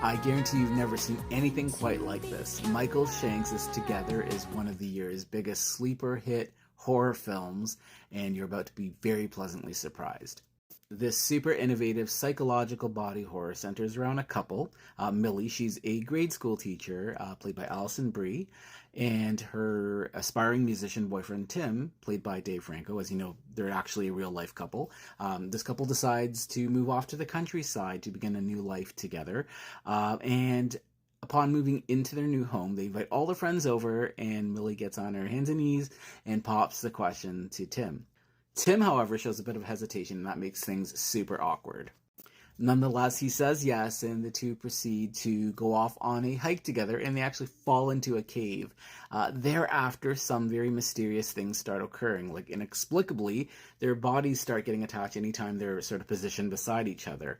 I guarantee you've never seen anything quite like this. Michael Shanks' Together is one of the year's biggest sleeper hit horror films, and you're about to be very pleasantly surprised. This super innovative psychological body horror centers around a couple. Millie, she's a grade school teacher, played by Alison Brie, and her aspiring musician boyfriend Tim, played by Dave Franco. As you know, they're actually a real life couple. This couple decides to move off to the countryside to begin a new life together. And upon moving into their new home, they invite all their friends over, and Millie gets on her hands and knees and pops the question to Tim. Tim, however, shows a bit of hesitation, and that makes things super awkward. Nonetheless, he says yes, and the two proceed to go off on a hike together, and they actually fall into a cave. Thereafter, some very mysterious things start occurring. Like, inexplicably, their bodies start getting attached anytime they're sort of positioned beside each other.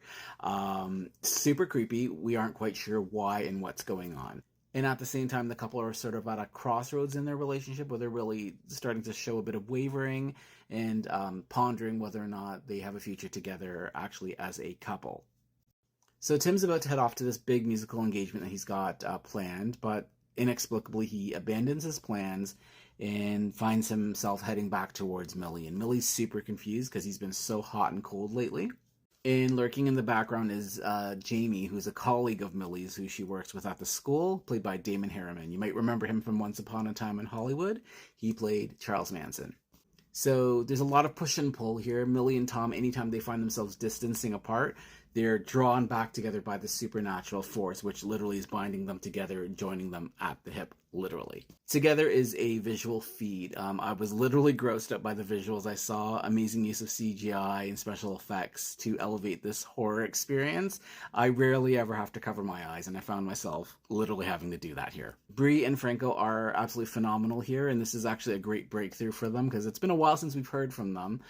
Super creepy. We aren't quite sure why and what's going on. And at the same time, the couple are sort of at a crossroads in their relationship where they're really starting to show a bit of wavering and pondering whether or not they have a future together actually as a couple. So Tim's about to head off to this big musical engagement that he's got planned, but inexplicably he abandons his plans and finds himself heading back towards Millie. And Millie's super confused because he's been so hot and cold lately. And lurking in the background is Jamie, who's a colleague of Millie's, who she works with at the school, played by Damon Harriman. You might remember him from Once Upon a Time in Hollywood. He played Charles Manson. So there's a lot of push and pull here. Millie and Tom, anytime they find themselves distancing apart, they're drawn back together by the supernatural force, which literally is binding them together and joining them at the hip, literally. Together is a visual feed. I was literally grossed up by the visuals I saw. Amazing use of CGI and special effects to elevate this horror experience. I rarely ever have to cover my eyes, and I found myself literally having to do that here. Brie and Franco are absolutely phenomenal here, and this is actually a great breakthrough for them because it's been a while since we've heard from them.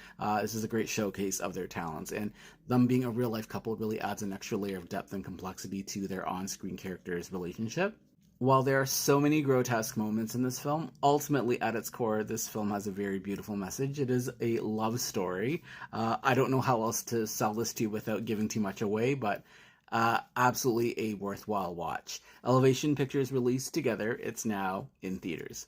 This is a great showcase of their talents, and them being a real-life couple really adds an extra layer of depth and complexity to their on-screen characters' relationship. While there are so many grotesque moments in this film, ultimately at its core, this film has a very beautiful message. It is a love story. I don't know how else to sell this to you without giving too much away, but absolutely a worthwhile watch. Elevation Pictures released Together. It's now in theaters.